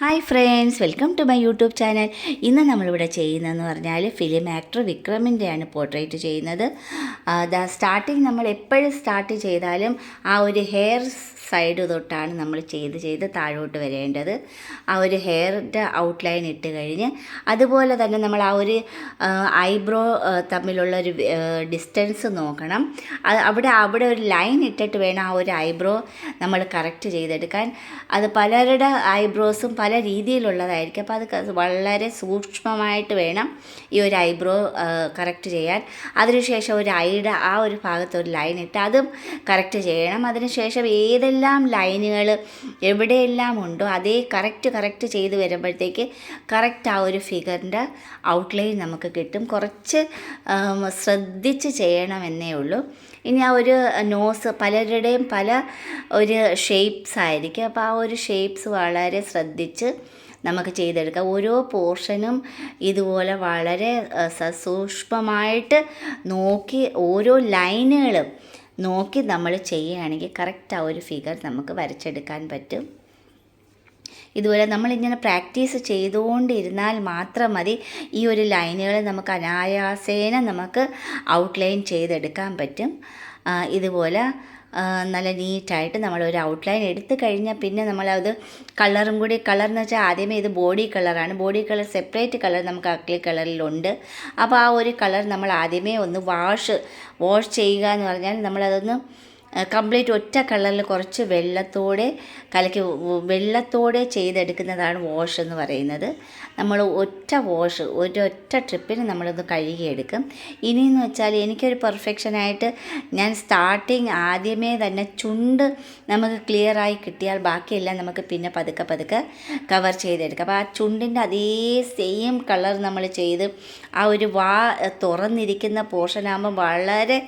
Hi friends, welcome to my YouTube channel. ഇന്ന് നമ്മളിവിടെ ചെയ്യുന്നതെന്ന് പറഞ്ഞാൽ ഫിലിം ആക്ടർ വിക്രമിൻ്റെയാണ് പോർട്രേറ്റ് ചെയ്യുന്നത്. സ്റ്റാർട്ടിങ് നമ്മൾ എപ്പോഴും സ്റ്റാർട്ട് ചെയ്താലും ആ ഒരു ഹെയർ സൈഡ് തൊട്ടാണ് നമ്മൾ ചെയ്ത് താഴോട്ട് വരേണ്ടത്. ആ ഒരു ഹെയറിൻ്റെ ഔട്ട്ലൈൻ ഇട്ട് കഴിഞ്ഞ് അതുപോലെ തന്നെ നമ്മൾ ആ ഒരു ഐബ്രോ തമ്മിലുള്ളൊരു ഡിസ്റ്റൻസ് നോക്കണം. അവിടെ ഒരു ലൈൻ ഇട്ടിട്ട് വേണം ആ ഒരു ഐബ്രോ നമ്മൾ കറക്റ്റ് ചെയ്തെടുക്കാൻ. അത് പലരുടെ ഐബ്രോസും പല രീതിയിലുള്ളതായിരിക്കും. അപ്പോൾ അത് വളരെ സൂക്ഷ്മമായിട്ട് വേണം ഈ ഒരു ഐബ്രോ കറക്റ്റ് ചെയ്യാൻ. അതിനുശേഷം ഒരു ഐയുടെ ആ ഒരു ഭാഗത്ത് ഒരു ലൈൻ ഇട്ട് അതും കറക്റ്റ് ചെയ്യണം. അതിനുശേഷം ഏതെല്ലാം ലൈനുകൾ എവിടെയെല്ലാം ഉണ്ടോ അതേ കറക്റ്റ് ചെയ്ത് വരുമ്പോഴത്തേക്ക് കറക്റ്റ് ആ ഒരു ഫിഗറിൻ്റെ ഔട്ട്ലൈൻ നമുക്ക് കിട്ടും. കുറച്ച് ശ്രദ്ധിച്ച് ചെയ്യണമെന്നേ ഉള്ളൂ. ഇനി ആ ഒരു നോസ് പലരുടെയും പല ഒരു ഷേപ്സ് ആയിരിക്കും. അപ്പോൾ ആ ഒരു ഷേപ്സ് വളരെ ശ്രദ്ധിച്ച് നമുക്ക് ചെയ്തെടുക്കാം. ഓരോ പോർഷനും ഇതുപോലെ വളരെ സസൂക്ഷ്മമായിട്ട് നോക്കി ഓരോ ലൈനുകളും നോക്കി നമ്മൾ ചെയ്യുകയാണെങ്കിൽ കറക്റ്റ് ആ ഒരു ഫിഗർ നമുക്ക് വരച്ചെടുക്കാൻ പറ്റും. ഇതുപോലെ നമ്മളിങ്ങനെ പ്രാക്ടീസ് ചെയ്തുകൊണ്ടിരുന്നാൽ മാത്രം മതി ഈ ഒരു ലൈനുകൾ നമുക്ക് അനായാസേന നമുക്ക് ഔട്ട്ലൈൻ ചെയ്തെടുക്കാൻ പറ്റും. ഇതുപോലെ നല്ല നീറ്റായിട്ട് നമ്മളൊരു ഔട്ട്ലൈൻ എടുത്തു കഴിഞ്ഞാൽ പിന്നെ നമ്മളത് കളറും കൂടി, കളറെന്ന് വെച്ചാൽ ആദ്യമേ ഇത് ബോഡി കളറാണ്. ബോഡി കളർ സെപ്പറേറ്റ് കളർ നമുക്ക് അക്ലി കളറിലുണ്ട്. അപ്പോൾ ആ ഒരു കളർ നമ്മൾ ആദ്യമേ ഒന്ന് വാഷ് ചെയ്യുക എന്ന് പറഞ്ഞാൽ നമ്മളതൊന്ന് കംപ്ലീറ്റ് ഒറ്റ കളറിൽ കുറച്ച് വെള്ളത്തോടെ ചെയ്തെടുക്കുന്നതാണ് വാഷ് എന്ന് പറയുന്നത്. നമ്മൾ ഒരൊറ്റ ട്രിപ്പിന് നമ്മളൊന്ന് കഴുകിയെടുക്കും. ഇനിയെന്ന് വെച്ചാൽ എനിക്കൊരു പെർഫെക്ഷനായിട്ട് ഞാൻ സ്റ്റാർട്ടിങ് ആദ്യമേ തന്നെ ചുണ്ട് നമുക്ക് ക്ലിയറായി കിട്ടിയാൽ ബാക്കിയെല്ലാം നമുക്ക് പിന്നെ പതുക്കെ കവർ ചെയ്തെടുക്കാം. അപ്പോൾ ആ ചുണ്ടിൻ്റെ അതേ സെയിം കളർ നമ്മൾ ചെയ്ത് ആ ഒരു തുറന്നിരിക്കുന്ന പോർഷനാകുമ്പോൾ വളരെ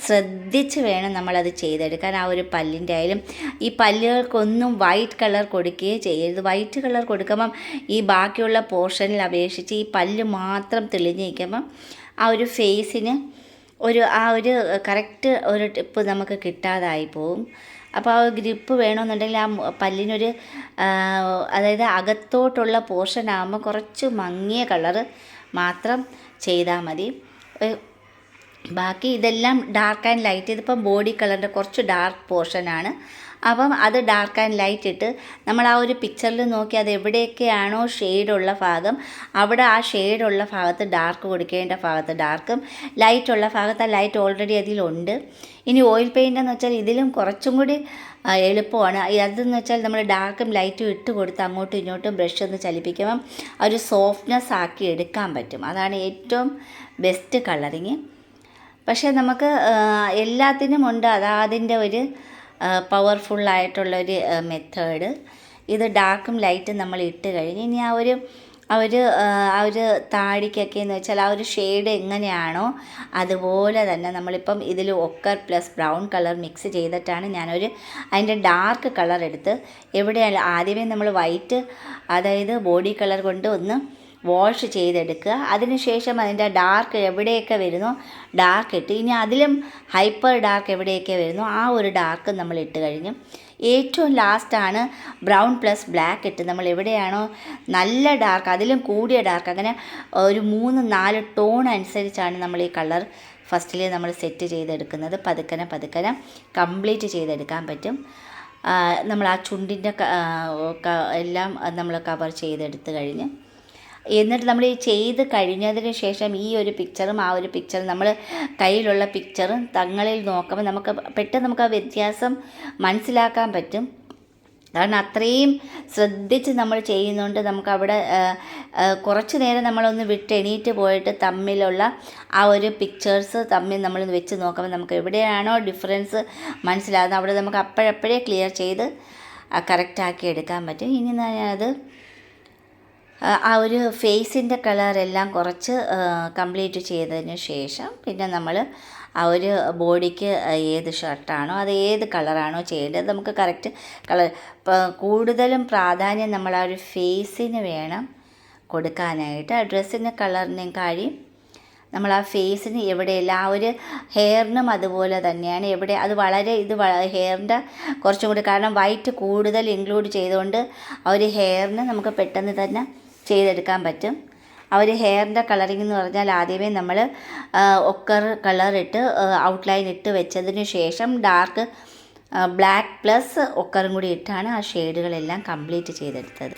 ശ്രദ്ധിച്ച് വേണം നമ്മളത് ചെയ്തെടുക്കാൻ. ആ ഒരു പല്ലിൻ്റെ ആയാലും ഈ പല്ലുകൾക്കൊന്നും വൈറ്റ് കളർ കൊടുക്കുകയും ചെയ്യരുത്. വൈറ്റ് കളർ കൊടുക്കുമ്പം ഈ ബാക്കിയുള്ള പോർഷനിൽ അപേക്ഷിച്ച് ഈ പല്ല് മാത്രം തെളിഞ്ഞിരിക്കുമ്പം ആ ഒരു ഫേസിന് ആ ഒരു കറക്റ്റ് ഒരു ടിപ്പ് നമുക്ക് കിട്ടാതായി പോവും. അപ്പോൾ ആ ഗ്രിപ്പ് വേണമെന്നുണ്ടെങ്കിൽ ആ പല്ലിനൊരു അതായത് അകത്തോട്ടുള്ള പോർഷൻ ആകുമ്പോൾ കുറച്ച് മങ്ങിയ കളറ് മാത്രം ചെയ്താൽ മതി. ബാക്കി ഇതെല്ലാം ഡാർക്ക് ആൻഡ് ലൈറ്റ്. ഇതിപ്പം ബോഡി കളറിൻ്റെ കുറച്ച് ഡാർക്ക് പോർഷനാണ്. അപ്പം അത് ഡാർക്ക് ആൻഡ് ലൈറ്റ് ഇട്ട് നമ്മൾ ആ ഒരു പിക്ചറിൽ നോക്കി അത് എവിടെയൊക്കെയാണോ ഷെയ്ഡുള്ള ഭാഗം അവിടെ ആ ഷെയ്ഡുള്ള ഭാഗത്ത് ഡാർക്ക് കൊടുക്കേണ്ട ഭാഗത്ത് ഡാർക്കും, ലൈറ്റുള്ള ഭാഗത്ത് ആ ലൈറ്റ് ഓൾറെഡി അതിലുണ്ട്. ഇനി ഓയിൽ പെയിൻ്റ് എന്ന് വെച്ചാൽ ഇതിലും കുറച്ചും കൂടി എളുപ്പമാണ്. അതെന്ന് വെച്ചാൽ നമ്മൾ ഡാർക്കും ലൈറ്റും ഇട്ട് കൊടുത്ത് അങ്ങോട്ടും ഇങ്ങോട്ടും ബ്രഷ് ഒന്ന് ചലിപ്പിക്കുമ്പം ഒരു സോഫ്റ്റ്നെസ് ആക്കി എടുക്കാൻ പറ്റും. അതാണ് ഏറ്റവും ബെസ്റ്റ് കളറിങ്. പക്ഷേ നമുക്ക് എല്ലാത്തിനും ഉണ്ട് അതിൻ്റെ ഒരു പവർഫുള്ളായിട്ടുള്ളൊരു മെത്തേഡ്. ഇത് ഡാർക്കും ലൈറ്റും നമ്മൾ ഇട്ട് കഴിഞ്ഞ് ഇനി ആ ഒരു താടിക്കൊക്കെ എന്ന് വെച്ചാൽ ആ ഒരു ഷെയ്ഡ് എങ്ങനെയാണോ അതുപോലെ തന്നെ നമ്മളിപ്പം ഇതിൽ occur plus brown colour mix ചെയ്തിട്ടാണ് അതിൻ്റെ ഡാർക്ക് കളർ എടുത്ത് എവിടെയാണ് ആദ്യമേ നമ്മൾ വൈറ്റ് അതായത് ബോഡി കളർ കൊണ്ട് ഒന്ന് വാഷ് ചെയ്തെടുക്കുക. അതിനുശേഷം അതിൻ്റെ ഡാർക്ക് എവിടെയൊക്കെ വരുന്നോ ഡാർക്ക് ഇട്ട് ഇനി അതിലും ഹൈപ്പർ ഡാർക്ക് എവിടെയൊക്കെ വരുന്നോ ആ ഒരു ഡാർക്ക് നമ്മൾ ഇട്ട് കഴിഞ്ഞു ഏറ്റവും ലാസ്റ്റാണ് ബ്രൗൺ പ്ലസ് ബ്ലാക്ക് ഇട്ട് നമ്മൾ എവിടെയാണോ നല്ല ഡാർക്ക് അതിലും കൂടിയ ഡാർക്ക് അങ്ങനെ ഒരു 3-4 ടോൺ അനുസരിച്ചാണ് നമ്മൾ ഈ കളർ ഫസ്റ്റിൽ നമ്മൾ സെറ്റ് ചെയ്തെടുക്കുന്നത്. പതുക്കനെ കംപ്ലീറ്റ് ചെയ്തെടുക്കാൻ പറ്റും. നമ്മൾ ആ ചുണ്ടിൻ്റെ എല്ലാം നമ്മൾ കവർ ചെയ്തെടുത്ത് കഴിഞ്ഞ് എന്നിട്ട് നമ്മൾ ഈ ചെയ്ത് കഴിഞ്ഞതിന് ശേഷം ഈ ഒരു പിക്ചറും ആ ഒരു പിക്ചറും നമ്മൾ കയ്യിലുള്ള പിക്ചറും തങ്ങളിൽ നോക്കുമ്പോൾ നമുക്ക് ആ വ്യത്യാസം മനസ്സിലാക്കാൻ പറ്റും. കാരണം അത്രയും ശ്രദ്ധിച്ച് നമ്മൾ ചെയ്യുന്നുണ്ട്. നമുക്കവിടെ കുറച്ച് നേരം നമ്മളൊന്ന് എണീറ്റ് പോയിട്ട് തമ്മിലുള്ള ആ ഒരു പിക്ചേഴ്സ് തമ്മിൽ നമ്മൾ വെച്ച് നോക്കുമ്പോൾ നമുക്ക് എവിടെയാണോ ഡിഫറൻസ് മനസ്സിലാകുന്നത് അവിടെ നമുക്ക് അപ്പോഴപ്പോഴേ ക്ലിയർ ചെയ്ത് കറക്റ്റാക്കി എടുക്കാൻ പറ്റും. ഇനി ഞാനത് ആ ഒരു ഫേസിൻ്റെ കളറെല്ലാം കുറച്ച് കംപ്ലീറ്റ് ചെയ്തതിന് ശേഷം പിന്നെ നമ്മൾ ആ ഒരു ബോഡിക്ക് ഏത് ഷർട്ടാണോ അത് ഏത് കളറാണോ ചെയ്യേണ്ടത് നമുക്ക് കറക്റ്റ് കളർ കൂടുതലും പ്രാധാന്യം നമ്മൾ ആ ഒരു ഫേസിന് വേണം കൊടുക്കാനായിട്ട്. ആ ഡ്രസ്സിൻ്റെ കളറിനേക്കാളും നമ്മൾ ആ ഫേസിന് എവിടെയെല്ലാം ആ ഒരു ഹെയറിനും അതുപോലെ തന്നെയാണ് എവിടെ അത് വളരെ ഹെയറിൻ്റെ കുറച്ചും കൂടി, കാരണം വൈറ്റ് കൂടുതൽ ഇൻക്ലൂഡ് ചെയ്തുകൊണ്ട് ആ ഒരു ഹെയറിന് നമുക്ക് പെട്ടെന്ന് തന്നെ ചെയ്തെടുക്കാൻ പറ്റും. ആ ഒരു ഹെയറിൻ്റെ കളറിംഗ് എന്ന് പറഞ്ഞാൽ ആദ്യമേ നമ്മൾ ഒക്കർ കളർ ഇട്ട് ഔട്ട്ലൈൻ ഇട്ട് വെച്ചതിന് ശേഷം ഡാർക്ക് ബ്ലാക്ക് പ്ലസ് ഒക്കറും കൂടി ഇട്ടാണ് ആ ഷെയ്ഡുകളെല്ലാം കംപ്ലീറ്റ് ചെയ്തെടുത്തത്.